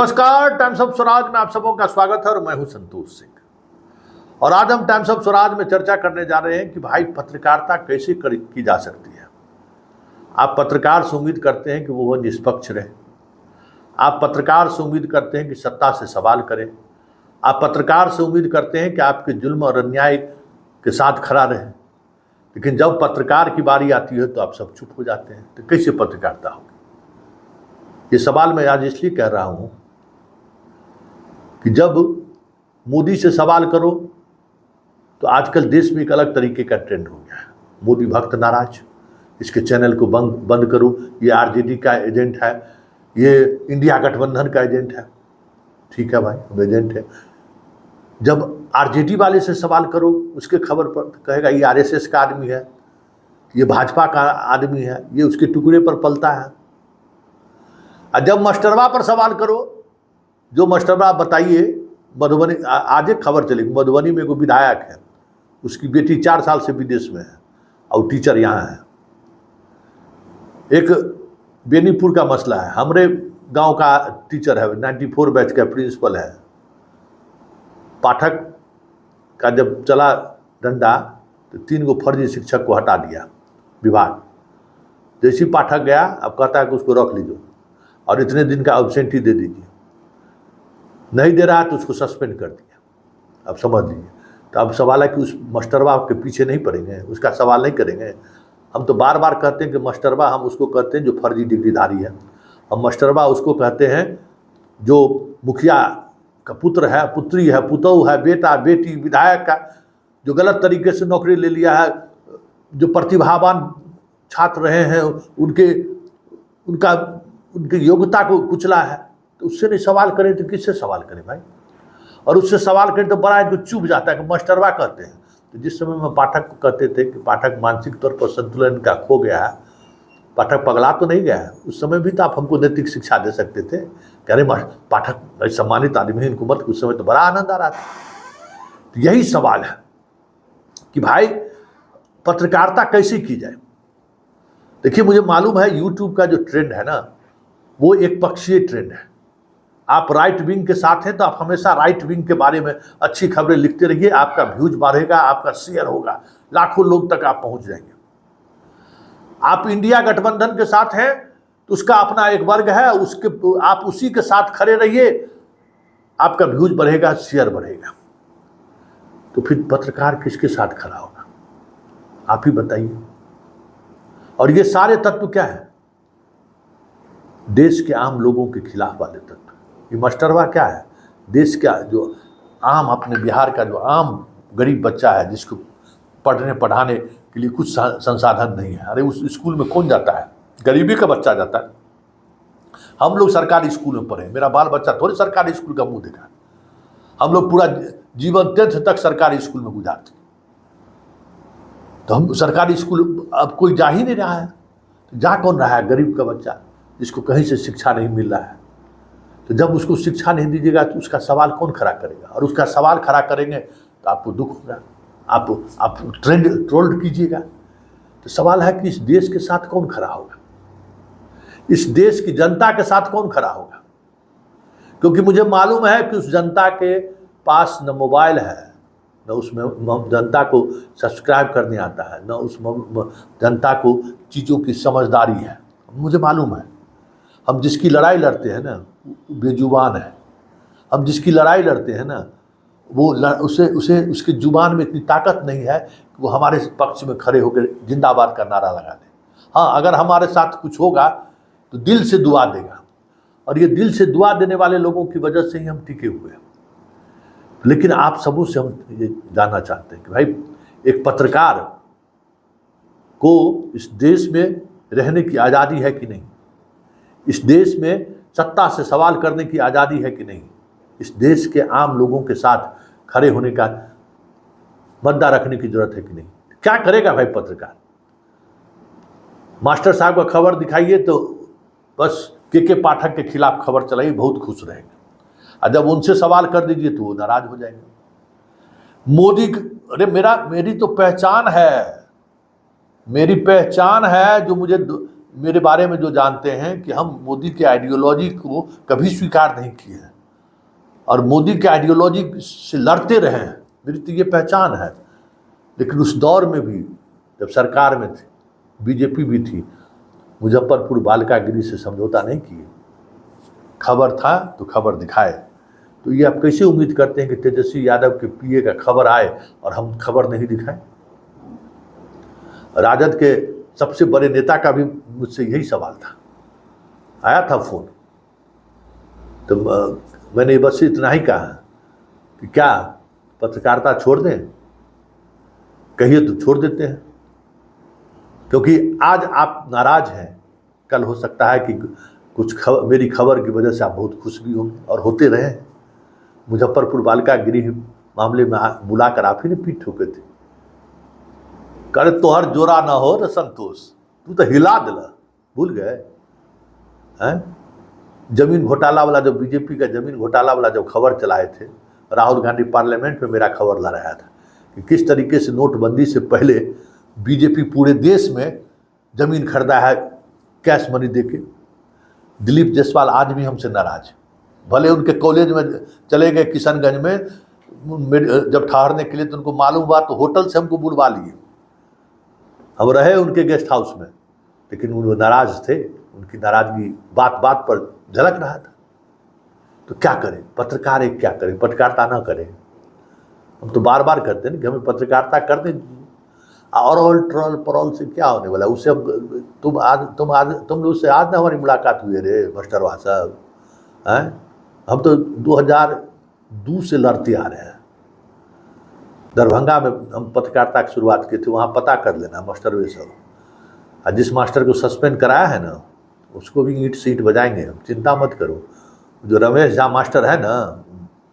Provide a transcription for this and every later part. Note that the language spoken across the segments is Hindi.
नमस्कार, टाइम्स ऑफ स्वराज में आप सबों का स्वागत है और मैं हूं संतोष सिंह। और आज हम टाइम्स ऑफ स्वराज में चर्चा करने जा रहे हैं कि भाई पत्रकारिता कैसे की जा सकती है। आप पत्रकार से उम्मीद करते हैं कि वो निष्पक्ष रहे, आप पत्रकार से उम्मीद करते हैं कि सत्ता से सवाल करें, आप पत्रकार से उम्मीद करते हैं कि आपके जुल्म और अन्याय के साथ खड़ा रहे। लेकिन जब पत्रकार की बारी आती है तो आप सब चुप हो जाते हैं। तो कैसे पत्रकारिता होगी? ये सवाल मैं आज इसलिए कह रहा हूं कि जब मोदी से सवाल करो तो आजकल देश में एक अलग तरीके का ट्रेंड हो गया है। मोदी भक्त नाराज, इसके चैनल को बंद करो, ये आरजेडी का एजेंट है, ये इंडिया गठबंधन का एजेंट है। ठीक है भाई, वो एजेंट है। जब आरजेडी वाले से सवाल करो उसके खबर पर कहेगा ये आरएसएस का आदमी है, ये भाजपा का आदमी है, ये उसके टुकड़े पर पलता है। और जब मास्टरवा पर सवाल करो, जो मास्टरवा बताइए, मधुबनी आज एक खबर चलेगी, मधुबनी में एक विधायक है, उसकी बेटी 4 साल से विदेश में है और टीचर यहाँ है। एक बेनीपुर का मसला है, हमरे गांव का टीचर है, 94 बैच का प्रिंसिपल है। पाठक का जब चला डंडा तो 3 गो फर्जी शिक्षक को हटा दिया विभाग। जैसी पाठक गया, अब कहता है कि उसको रख लीजिए और इतने दिन का एब्सेंटी दे दीजिए। नहीं दे रहा तो उसको सस्पेंड कर दिया। अब समझ लीजिए। तो अब सवाल है कि उस मास्टरवा के पीछे नहीं पड़ेंगे, उसका सवाल नहीं करेंगे। हम तो बार बार कहते हैं कि मास्टरवा हम उसको कहते हैं जो फर्जी डिग्रीधारी है, हम मास्टरवा उसको कहते हैं जो मुखिया का पुत्र है, पुत्री है, पुतोह है, बेटा बेटी, विधायक का जो गलत तरीके से नौकरी ले लिया है, जो प्रतिभावान छात्र रहे हैं उनकी योग्यता को कुचला है। तो उससे नहीं सवाल करें तो किससे सवाल करें भाई? और उससे सवाल करें तो बड़ा इनको चुप जाता है कि मास्टरवा कहते हैं। तो जिस समय में पाठक को कहते थे कि पाठक मानसिक तौर पर संतुलन का खो गया है, पाठक पगला तो नहीं गया है, उस समय भी तो आप हमको नैतिक शिक्षा दे सकते थे। कह रहे पाठक सम्मानित आदमी है, इनको मत। उस समय तो बड़ा आनंद आ रहा था। तो यही सवाल है कि भाई पत्रकारिता कैसे की जाए। देखिए, मुझे मालूम है यूट्यूब का जो ट्रेंड है ना, वो एक पक्षीय ट्रेंड है। आप राइट विंग के साथ हैं तो आप हमेशा राइट विंग के बारे में अच्छी खबरें लिखते रहिए, आपका व्यूज बढ़ेगा, आपका शेयर होगा, लाखों लोग तक आप पहुंच जाएंगे। आप इंडिया गठबंधन के साथ हैं तो उसका अपना एक वर्ग है, आप उसी के साथ खड़े रहिए, आपका व्यूज बढ़ेगा, शेयर बढ़ेगा। तो फिर पत्रकार किसके साथ खड़ा होगा? आप ही बताइए। और ये सारे तत्व क्या है? देश के आम लोगों के खिलाफ वाले तत्व। ये मास्टरवा क्या है? देश का जो आम, अपने बिहार का जो आम गरीब बच्चा है, जिसको पढ़ने पढ़ाने के लिए कुछ संसाधन नहीं है। अरे उस स्कूल में कौन जाता है? गरीबी का बच्चा जाता है। हम लोग सरकारी स्कूल में पढ़े, मेरा बाल बच्चा थोड़ी सरकारी स्कूल का मुंह देखा। हम लोग पूरा जीवन 10th तक सरकारी स्कूल में गुजारते। तो हम सरकारी स्कूल अब कोई जा ही नहीं रहा है। तो जा कौन रहा है? गरीब का बच्चा, जिसको कहीं से शिक्षा नहीं मिल रहा है। तो जब उसको शिक्षा नहीं दीजिएगा तो उसका सवाल कौन खड़ा करेगा? और उसका सवाल खड़ा करेंगे तो आपको दुख होगा, आप ट्रोल्ड कीजिएगा। तो सवाल है कि इस देश के साथ कौन खड़ा होगा? इस देश की जनता के साथ कौन खड़ा होगा? क्योंकि मुझे मालूम है कि उस जनता के पास न मोबाइल है, न उसमें जनता को सब्सक्राइब करने आता है, न उस जनता को चीज़ों की समझदारी है। मुझे मालूम है। हम जिसकी लड़ाई लड़ते हैं ना, बेजुबान है। हम जिसकी लड़ाई लड़ते हैं ना, वो उसे उसकी जुबान में इतनी ताकत नहीं है कि वो हमारे पक्ष में खड़े होकर जिंदाबाद का नारा लगा दे। हाँ, अगर हमारे साथ कुछ होगा तो दिल से दुआ देगा, और ये दिल से दुआ देने वाले लोगों की वजह से ही हम टिके हुए हैं। लेकिन आप सबों से हम ये जानना चाहते हैं कि भाई एक पत्रकार को इस देश में रहने की आज़ादी है कि नहीं? इस देश में सत्ता से सवाल करने की आज़ादी है कि नहीं? इस देश के आम लोगों के साथ खड़े होने का, मुद्दा रखने की जरूरत है कि नहीं? क्या करेगा भाई पत्रकार? मास्टर साहब का खबर दिखाइए तो बस के पाठक के खिलाफ खबर चलाइए, बहुत खुश रहेंगे। और जब उनसे सवाल कर दीजिए तो वो नाराज हो जाएंगे। मोदी, अरे मेरी तो पहचान है, मेरी पहचान है जो मुझे मेरे बारे में जो जानते हैं कि हम मोदी के आइडियोलॉजी को कभी स्वीकार नहीं किए हैं और मोदी के आइडियोलॉजी से लड़ते रहे हैं, मेरी तो ये पहचान है। लेकिन उस दौर में भी जब सरकार में थे, बीजेपी भी थी, मुजफ्फरपुर बालिका गृह से समझौता नहीं किए। खबर था तो खबर दिखाए। तो ये आप कैसे उम्मीद करते हैं कि तेजस्वी यादव के पीए का खबर आए और हम खबर नहीं दिखाएं? राजद के सबसे बड़े नेता का भी मुझसे यही सवाल था, आया था फोन, तो मैंने बस इतना ही कहा कि क्या पत्रकारिता छोड़ दें? कहिए तो छोड़ देते हैं, क्योंकि आज आप नाराज हैं, कल हो सकता है कि कुछ मेरी खबर की वजह से आप बहुत खुश भी होंगे और होते रहे। मुजफ्फरपुर बालिका गृह मामले में बुलाकर आप ही ने पीठ ठोके थे, करे तोहर जोरा ना हो न संतोष, तू तो हिला दिला, भूल गए हैं? जमीन घोटाला वाला, जब बीजेपी का जमीन घोटाला वाला जब खबर चलाए थे, राहुल गांधी पार्लियामेंट में मेरा खबर ला रहा था कि किस तरीके से नोटबंदी से पहले बीजेपी पूरे देश में जमीन खरीदा है कैश मनी देके। दिलीप जायसवाल आज भी हमसे नाराज है, भले उनके कॉलेज में चले गए किशनगंज में, जब ठहरने के लिए तो उनको मालूम हुआ तो होटल से हमको बुलवा लिए, हम रहे उनके गेस्ट हाउस में, लेकिन वो नाराज थे, उनकी नाराजगी बात बात पर झलक रहा था। तो क्या करें, पत्रकार एक क्या करें, पत्रकारिता ना करें। हम तो बार बार करते हैं कि हमें पत्रकारिता कर दें, और ट्रोल परॉल से क्या होने वाला, उससे तुम लोग से आज ना हमारी मुलाकात हुई रे मास्टरवा साहब, हैं? हम तो 2002 से लड़ते आ रहे हैं। दरभंगा में हम पत्रकारिता की शुरुआत की थी, वहाँ पता कर लेना मास्टर वे सब। जिस मास्टर को सस्पेंड कराया है ना, उसको भी ईंट सीट बजाएंगे हम, चिंता मत करो। जो रमेश झा मास्टर है ना,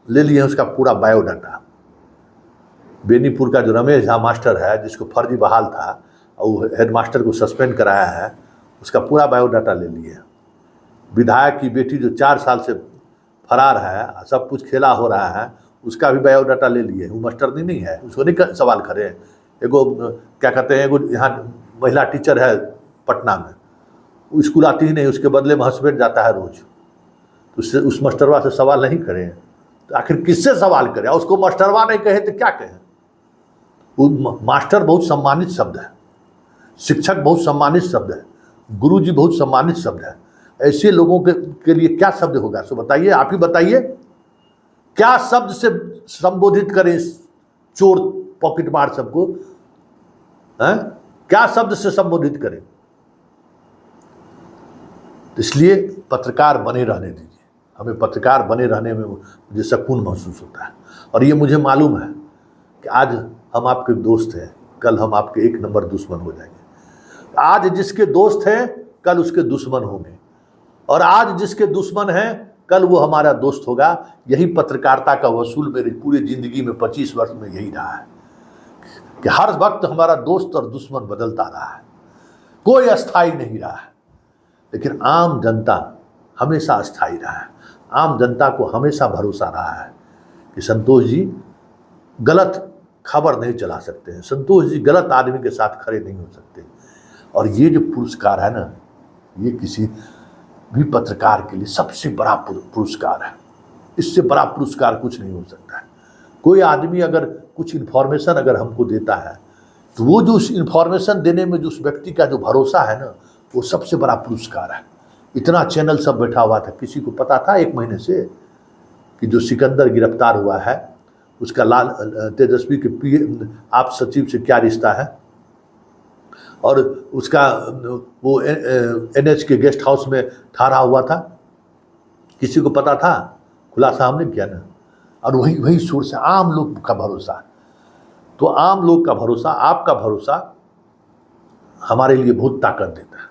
ले लिए उसका पूरा बायोडाटा। बेनीपुर का जो रमेश झा मास्टर है, जिसको फर्जी बहाल था और हेड मास्टर को सस्पेंड कराया है, उसका पूरा बायोडाटा ले लिए। विधायक की बेटी जो 4 साल से फरार है, सब कुछ खेला हो रहा है, उसका भी बायोडाटा ले लिए। वो मास्टर नहीं है, उसको नहीं सवाल करे। एगो क्या कहते हैं, एगो यहाँ महिला टीचर है पटना में, वो स्कूल आती ही नहीं, उसके बदले में हस्बैंड जाता है रोज, तो उससे उस मास्टरवा से सवाल नहीं करें तो आखिर किससे सवाल करें? उसको मास्टरवा नहीं कहे तो क्या कहें? वो मास्टर बहुत सम्मानित शब्द है, शिक्षक बहुत सम्मानित शब्द है, गुरु जी बहुत सम्मानित शब्द है। ऐसे लोगों के लिए क्या शब्द होगा? सो बताइए, आप ही बताइए, क्या शब्द से संबोधित करें चोर पॉकेट मार सबको? हैं? क्या शब्द से संबोधित करें? इसलिए पत्रकार बने रहने दीजिए। हमें पत्रकार बने रहने में मुझे सुकून महसूस होता है, और ये मुझे मालूम है कि आज हम आपके दोस्त हैं, कल हम आपके 1 नंबर दुश्मन हो जाएंगे। आज जिसके दोस्त हैं, कल उसके दुश्मन होंगे, और आज जिसके दुश्मन हैं, कल वो हमारा दोस्त होगा। यही पत्रकारिता का वसूल मेरी पूरी जिंदगी में 25 वर्ष में यही रहा है कि हर वक्त हमारा दोस्त और दुश्मन बदलता रहा है, कोई अस्थाई नहीं रहा है। लेकिन आम जनता हमेशा अस्थाई रहा है। आम जनता को हमेशा भरोसा रहा है कि संतोष जी गलत खबर नहीं चला सकते हैं, संतोष जी गलत आदमी के साथ खड़े नहीं हो सकते। और ये जो पुरस्कार है ना, ये किसी भी पत्रकार के लिए सबसे बड़ा पुरस्कार है। इससे बड़ा पुरस्कार कुछ नहीं हो सकता है। कोई आदमी अगर कुछ इन्फॉर्मेशन अगर हमको देता है, तो वो जो उस इन्फॉर्मेशन देने में जो उस व्यक्ति का जो भरोसा है ना, वो सबसे बड़ा पुरस्कार है। इतना चैनल सब बैठा हुआ था, किसी को पता था 1 महीने से कि जो सिकंदर गिरफ्तार हुआ है, उसका लाल तेजस्वी के पीए आप सचिव से क्या रिश्ता है, और उसका वो NH के गेस्ट हाउस में ठहरा हुआ था, किसी को पता था? खुलासा हमने किया ना। और वही सोर्स है आम लोग का भरोसा। तो आम लोग का भरोसा, आपका भरोसा हमारे लिए बहुत ताकत देता है।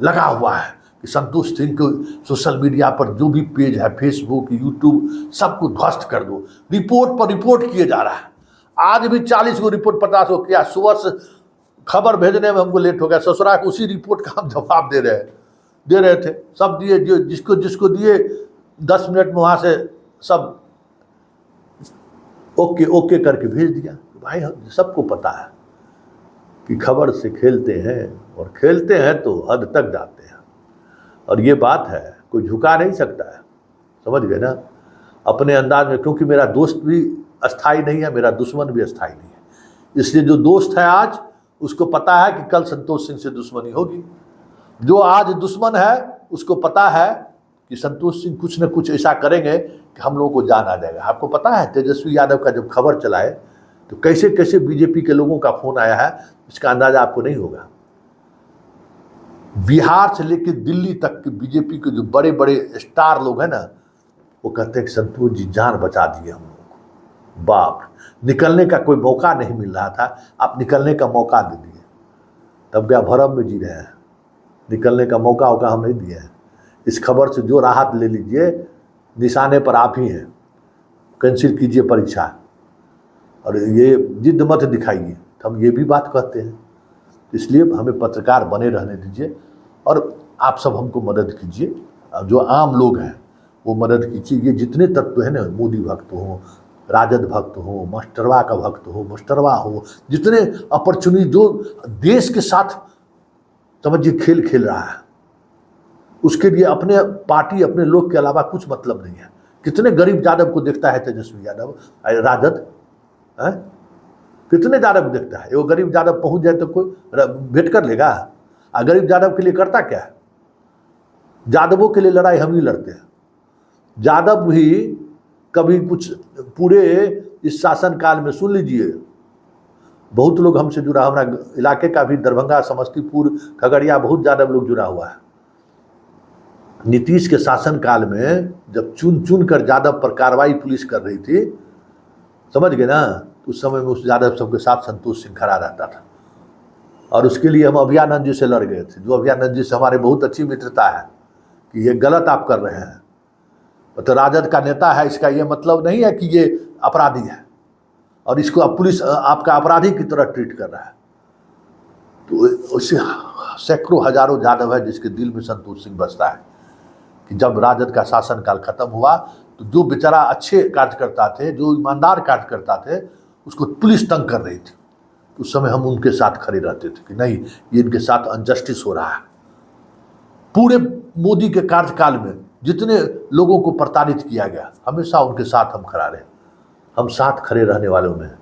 लगा हुआ है कि संतोष सिंह को सोशल मीडिया पर जो भी पेज है, फेसबुक, यूट्यूब, सबको ध्वस्त कर दो। रिपोर्ट पर रिपोर्ट किए जा रहा है। आज भी 40 को रिपोर्ट 50 को किया। सुबह से खबर भेजने में हमको लेट हो गया, ससुरा को उसी रिपोर्ट का हम जवाब दे रहे थे। सब दिए, जो जिसको दिए 10 मिनट में वहाँ से सब ओके करके भेज दिया। भाई सबको पता है कि खबर से खेलते हैं और खेलते हैं तो हद तक जाते हैं। और ये बात है, कोई झुका नहीं सकता है, समझ गए ना, अपने अंदाज में। क्योंकि मेरा दोस्त भी अस्थाई नहीं है, मेरा दुश्मन भी अस्थाई नहीं है। इसलिए जो दोस्त है आज, उसको पता है कि कल संतोष सिंह से दुश्मनी होगी। जो आज दुश्मन है उसको पता है कि संतोष सिंह कुछ न कुछ ऐसा करेंगे कि हम लोगों को जान आ जाएगा। आपको पता है तेजस्वी यादव का जब खबर चलाए तो कैसे कैसे बीजेपी के लोगों का फोन आया है, इसका अंदाजा आपको नहीं होगा। बिहार से लेकर दिल्ली तक के बीजेपी के जो बड़े बड़े स्टार लोग हैं ना, वो कहते हैं कि संतोष जी जान बचा दिए हम लोगों को। बाप, निकलने का कोई मौका नहीं मिल रहा था, आप निकलने का मौका दे दिए। तब क्या भरम में जी रहे हैं, निकलने का मौका हम नहीं दिए हैं। इस खबर से जो राहत ले लीजिए, निशाने पर आप ही हैं। कैंसिल कीजिए परीक्षा और ये जिद मत दिखाइए, तो हम ये भी बात कहते हैं। इसलिए हमें पत्रकार बने रहने दीजिए और आप सब हमको मदद कीजिए। जो आम लोग हैं वो मदद कीजिए। ये जितने तत्व हैं ना, मोदी भक्त हो, राजद भक्त हो, मास्टरवा का भक्त हो, मास्टरवा हो, जितने अपॉर्चुनिटी जो देश के साथ समझिए खेल खेल रहा है, उसके लिए अपने पार्टी अपने लोग के अलावा कुछ मतलब नहीं है। कितने गरीब यादव को देखता है तेजस्वी यादव, राजद है? कितने यादव देखता है? वो गरीब यादव पहुंच जाए तो कोई भेंट कर लेगा? गरीब यादव के लिए करता क्या है? यादवों के लिए लड़ाई हम ही लड़ते हैं। यादव भी कभी कुछ पूरे इस शासन काल में, सुन लीजिए, बहुत लोग हमसे जुड़ा, हमारा इलाके का भी, दरभंगा, समस्तीपुर, खगड़िया, बहुत यादव लोग जुड़ा हुआ है। नीतीश के शासन काल में जब चुन चुन कर यादव पर कार्रवाई पुलिस कर रही थी, समझ गए ना, उस समय में उस यादव सबके साथ संतोष सिंह खड़ा रहता था। और उसके लिए हम अभियानंद जी से लड़ गए थे। जो अभियानंद जी से हमारे बहुत अच्छी मित्रता है कि ये गलत आप कर रहे हैं, तो राजद का नेता है, इसका ये मतलब नहीं है कि ये अपराधी है और इसको अब पुलिस आपका अपराधी की तरह ट्रीट कर रहा है। तो उससे सैकड़ों हजारों यादव है जिसके दिल में संतोष सिंह बसता है कि जब राजद का शासनकाल खत्म हुआ तो जो बेचारा अच्छे कार्यकर्ता थे, जो ईमानदार कार्यकर्ता थे, उसको पुलिस तंग कर रही थी। उस समय हम उनके साथ खड़े रहते थे कि नहीं, ये इनके साथ अनजस्टिस हो रहा है। पूरे मोदी के कार्यकाल में जितने लोगों को प्रताड़ित किया गया, हमेशा उनके साथ हम खड़ा रहे। हम साथ खड़े रहने वालों में हैं।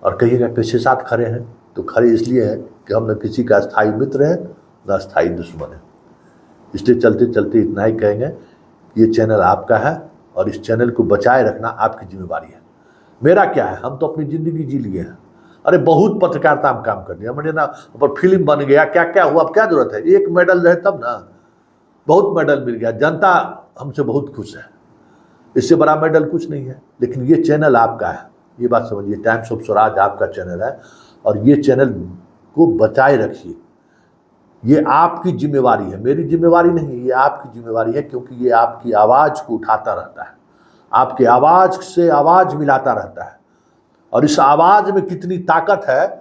और कहिएगा कैसे साथ खड़े हैं, तो खड़े इसलिए हैं कि हम न किसी का स्थायी मित्र हैं न स्थायी दुश्मन है। इसलिए चलते चलते इतना ही कहेंगे, ये चैनल आपका है और इस चैनल को बचाए रखना आपकी जिम्मेवारी है। मेरा क्या है, हम तो अपनी ज़िंदगी जी लिए हैं। अरे बहुत पत्रकारिता में काम कर लिया मैंने ना, ऊपर फिल्म बन गया, क्या क्या हुआ, अब क्या जरूरत है? एक मेडल रहे तब ना, बहुत मेडल मिल गया, जनता हमसे बहुत खुश है। इससे बड़ा मेडल कुछ नहीं है। लेकिन ये चैनल आपका है, ये बात समझिए। टाइम्स ऑफ स्वराज आपका चैनल है और ये चैनल को बचाए रखिए। ये आपकी जिम्मेवारी है, मेरी जिम्मेवारी नहीं है, ये आपकी जिम्मेवारी है। क्योंकि ये आपकी आवाज़ को उठाता रहता है, आपके आवाज़ से आवाज़ मिलाता रहता है। और इस आवाज़ में कितनी ताकत है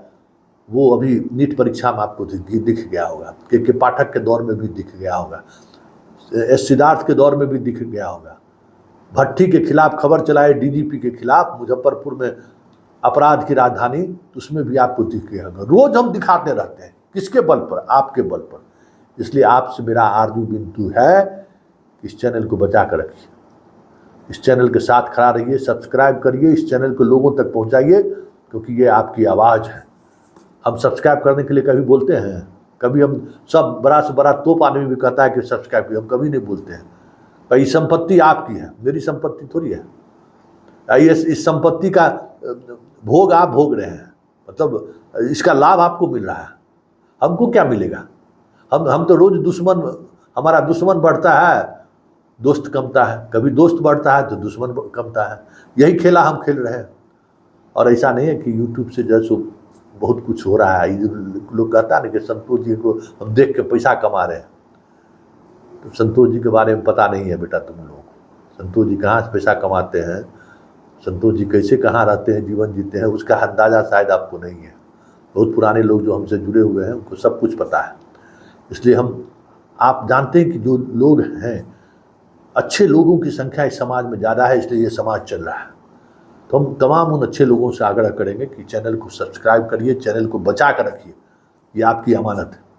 वो अभी नीट परीक्षा में आपको दिख गया होगा, के पाठक के दौर में भी दिख गया होगा, एस सिद्धार्थ के दौर में भी दिख गया होगा। भट्टी के खिलाफ खबर चलाए, डीजीपी के खिलाफ, मुजफ्फरपुर में अपराध की राजधानी, तो उसमें भी आपको दिख गया होगा। रोज हम दिखाते रहते हैं, किसके बल पर? आपके बल पर। इसलिए आपसे मेरा आरजू बिंतु है, इस चैनल को बचा कर रखिए, इस चैनल के साथ खड़ा रहिए, सब्सक्राइब करिए, इस चैनल को लोगों तक पहुंचाइए, क्योंकि ये आपकी आवाज़ है। हम सब्सक्राइब करने के लिए कभी बोलते हैं? कभी हम सब बड़ा से बड़ा तोप आदमी भी कहता है कि सब्सक्राइब करिए, हम कभी नहीं बोलते हैं। भाई संपत्ति आपकी है, मेरी संपत्ति थोड़ी है। इस संपत्ति का भोग आप भोग रहे हैं, मतलब इसका लाभ आपको मिल रहा है। हमको क्या मिलेगा? हम तो रोज दुश्मन, हमारा दुश्मन बढ़ता है, दोस्त कमता है। कभी दोस्त बढ़ता है तो दुश्मन कमता है। यही खेला हम खेल रहे हैं। और ऐसा नहीं है कि यूट्यूब से जैसे बहुत कुछ हो रहा है। लोग कहता है ना कि संतोष जी को हम देख के पैसा कमा रहे हैं, तो संतोष जी के बारे में पता नहीं है बेटा तुम लोगों को। संतोष जी कहाँ से पैसा कमाते हैं, संतोष जी कैसे कहाँ रहते हैं, जीवन जीते हैं, उसका अंदाज़ा शायद आपको नहीं है। बहुत पुराने लोग जो हमसे जुड़े हुए हैं उनको सब कुछ पता है। इसलिए आप जानते हैं कि जो लोग हैं, अच्छे लोगों की संख्या इस समाज में ज़्यादा है, इसलिए ये समाज चल रहा है। तो हम तमाम उन अच्छे लोगों से आग्रह करेंगे कि चैनल को सब्सक्राइब करिए, चैनल को बचा कर रखिए, ये आपकी अमानत है।